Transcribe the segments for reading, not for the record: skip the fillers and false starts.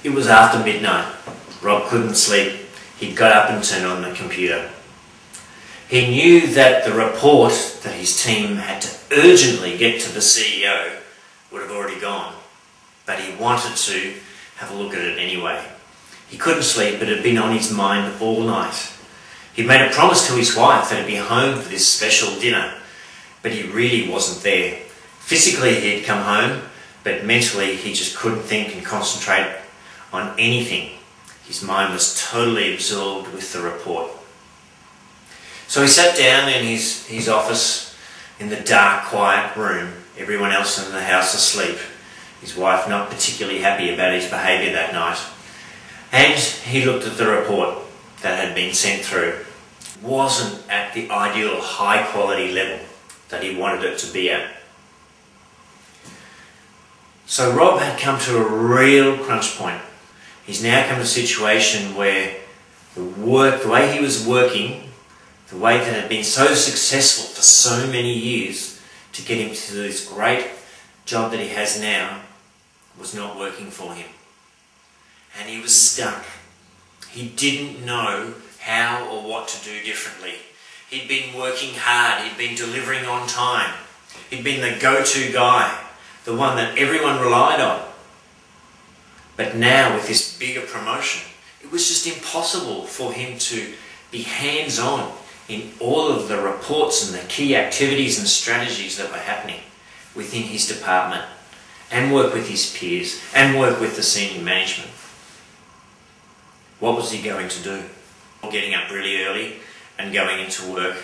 It was after midnight. Rob couldn't sleep. He got up and turned on the computer. He knew that the report that his team had to urgently get to the CEO would have already gone, but he wanted to have a look at it anyway. He couldn't sleep, but it had been on his mind all night. He made a promise to his wife that he'd be home for this special dinner, but he really wasn't there. Physically he'd come home, but mentally he just couldn't think and concentrate on anything. His mind was totally absorbed with the report. So he sat down in his office in the dark, quiet room, everyone else in the house asleep, his wife not particularly happy about his behaviour that night, and he looked at the report that had been sent through. It wasn't at the ideal high quality level that he wanted it to be at. So Rob had come to a real crunch point. He's now come to a situation where the way he was working, the way that had been so successful for so many years to get him to this great job that he has now, was not working for him. And he was stuck. He didn't know how or what to do differently. He'd been working hard, he'd been delivering on time, he'd been the go-to guy, the one that everyone relied on. But now with this bigger promotion, it was just impossible for him to be hands-on in all of the reports and the key activities and strategies that were happening within his department, and work with his peers, and work with the senior management. What was he going to do? Getting up really early and going into work.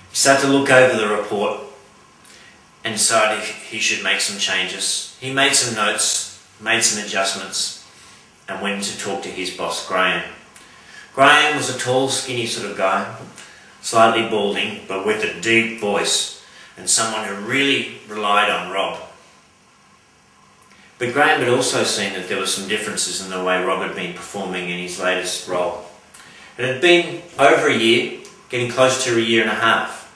He started to look over the report and decided he should make some changes. He made some notes, made some adjustments, and went to talk to his boss, Graham. Graham was a tall, skinny sort of guy, slightly balding, but with a deep voice, and someone who really relied on Rob. But Graham had also seen that there were some differences in the way Rob had been performing in his latest role. It had been over a year, getting close to a year and a half.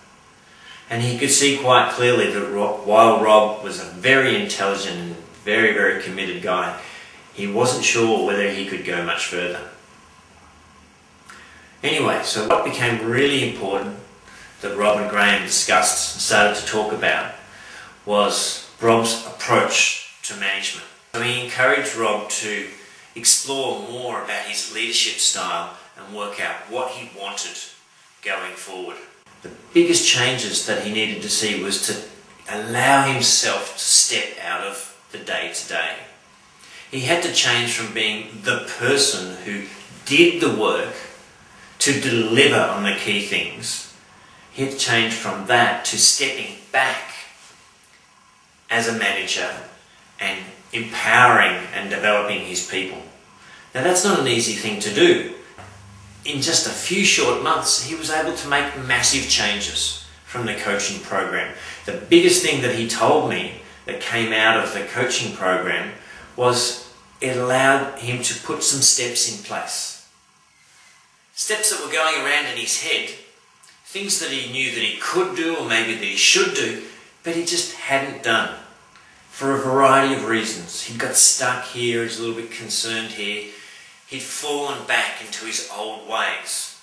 And he could see quite clearly that while Rob was a very intelligent and very, very committed guy, he wasn't sure whether he could go much further. Anyway, so what became really important that Rob and Graham discussed and started to talk about was Rob's approach to management. So he encouraged Rob to explore more about his leadership style and work out what he wanted going forward. The biggest changes that he needed to see was to allow himself to step out of the day-to-day. He had to change from being the person who did the work to deliver on the key things. He had to change from that to stepping back as a manager and empowering and developing his people. Now that's not an easy thing to do. In just a few short months, he was able to make massive changes from the coaching program. The biggest thing that he told me that came out of the coaching program was it allowed him to put some steps in place. Steps that were going around in his head, things that he knew that he could do or maybe that he should do, but he just hadn't done for a variety of reasons. He got stuck here, he was a little bit concerned here. He'd fallen back into his old ways.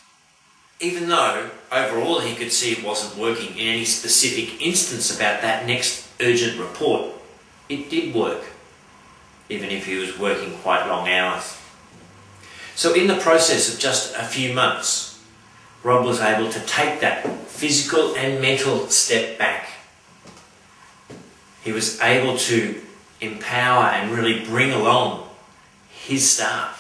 Even though overall he could see it wasn't working in any specific instance about that next urgent report, it did work, even if he was working quite long hours. So in the process of just a few months, Rob was able to take that physical and mental step back. He was able to empower and really bring along his staff.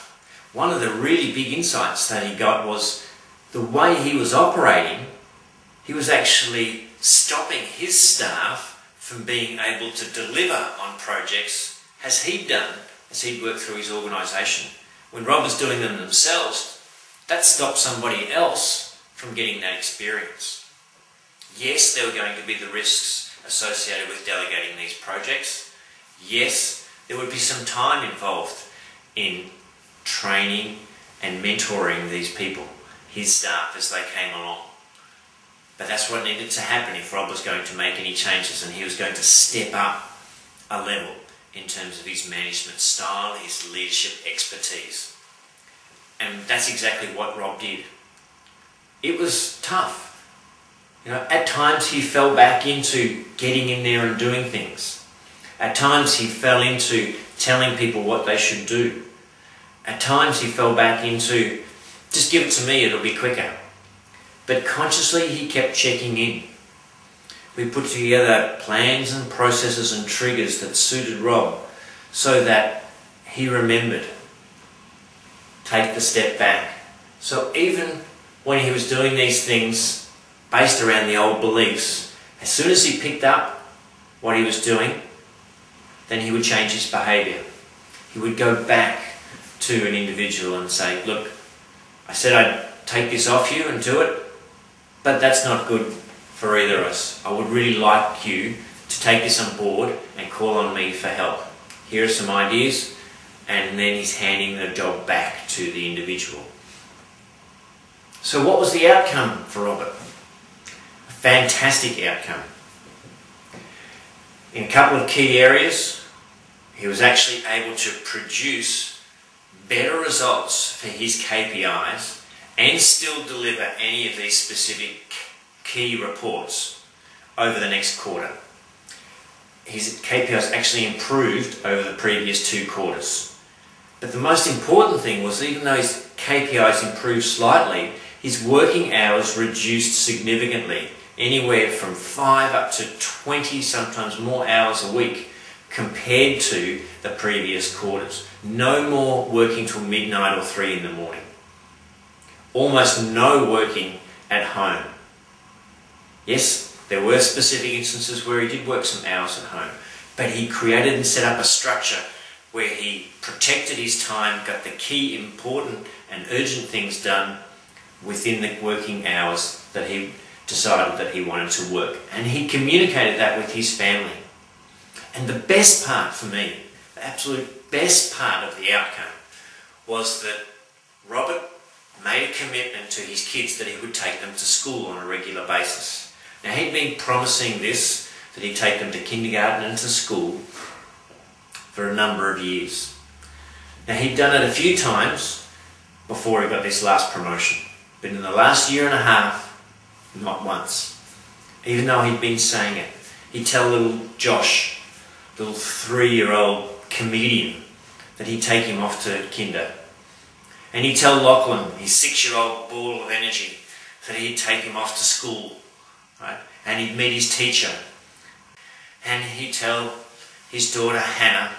One of the really big insights that he got was the way he was operating, he was actually stopping his staff from being able to deliver on projects as he'd done, as he'd worked through his organisation. When Rob was doing them themselves, that stopped somebody else from getting that experience. Yes, there were going to be the risks associated with delegating these projects. Yes, there would be some time involved in training and mentoring these people, his staff, as they came along. But that's what needed to happen if Rob was going to make any changes and he was going to step up a level in terms of his management style, his leadership expertise. And that's exactly what Rob did. It was tough. At times he fell back into getting in there and doing things. At times he fell into telling people what they should do. At times he fell back into, just give it to me, it'll be quicker. But consciously he kept checking in. We put together plans and processes and triggers that suited Rob so that he remembered. Take the step back. So even when he was doing these things based around the old beliefs, as soon as he picked up what he was doing, then he would change his behaviour. He would go back to an individual and say, look, I said I'd take this off you and do it, but that's not good for either of us. I would really like you to take this on board and call on me for help. Here are some ideas, and then he's handing the job back to the individual. So what was the outcome for Robert? A fantastic outcome. In a couple of key areas, he was actually able to produce better results for his KPIs and still deliver any of these specific key reports over the next quarter. His KPIs actually improved over the previous 2 quarters. But the most important thing was, even though his KPIs improved slightly, his working hours reduced significantly, anywhere from 5 up to 20, sometimes more hours a week compared to the previous quarters. No more working till midnight or 3 in the morning. Almost no working at home. Yes, there were specific instances where he did work some hours at home, but he created and set up a structure where he protected his time, got the key important and urgent things done within the working hours that he decided that he wanted to work. And he communicated that with his family. And the best part for me, the absolute best part of the outcome, was that Robert made a commitment to his kids that he would take them to school on a regular basis. Now, he'd been promising this, that he'd take them to kindergarten and to school for a number of years. Now, he'd done it a few times before he got this last promotion, but in the last year and a half, not once. Even though he'd been saying it. He'd tell little Josh, little 3-year-old comedian, that he'd take him off to kinder. And he'd tell Lachlan, his 6-year-old ball of energy, that he'd take him off to school. Right? And he'd meet his teacher. And he'd tell his daughter Hannah,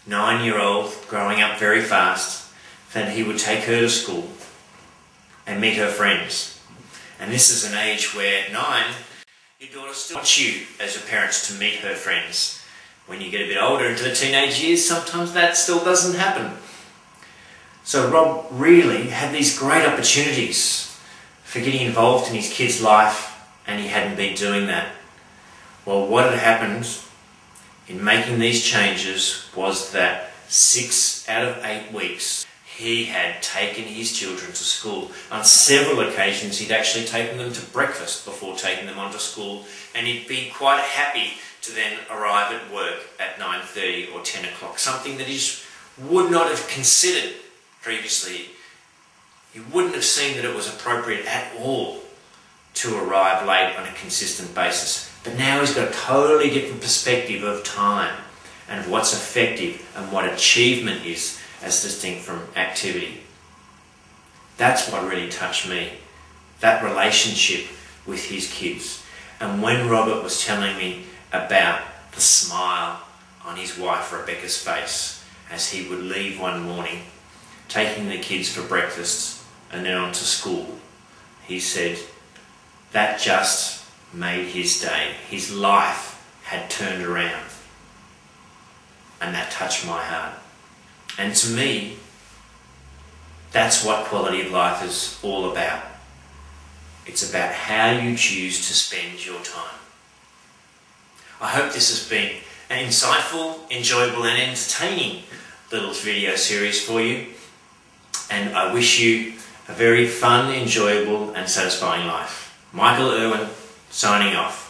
9-year-old, growing up very fast, that he would take her to school and meet her friends. And this is an age where 9, your daughter still wants you as your parents to meet her friends. When you get a bit older into the teenage years, sometimes that still doesn't happen. So Rob really had these great opportunities for getting involved in his kid's life, and he hadn't been doing that. Well, what had happened in making these changes was that 6 out of 8 weeks he had taken his children to school. On several occasions he'd actually taken them to breakfast before taking them on to school, and he'd been quite happy to then arrive at work at 9:30 or 10 o'clock, something that he just would not have considered previously. He wouldn't have seen that it was appropriate at all to arrive late on a consistent basis. But now he's got a totally different perspective of time and of what's effective and what achievement is as distinct from activity. That's what really touched me, that relationship with his kids. And when Robert was telling me about the smile on his wife Rebecca's face as he would leave one morning, taking the kids for breakfast and then on to school, he said that just made his day. His life had turned around, and that touched my heart. And to me, that's what quality of life is all about. It's about how you choose to spend your time. I hope this has been an insightful, enjoyable and entertaining little video series for you. And I wish you a very fun, enjoyable and satisfying life. Michael Irwin, signing off.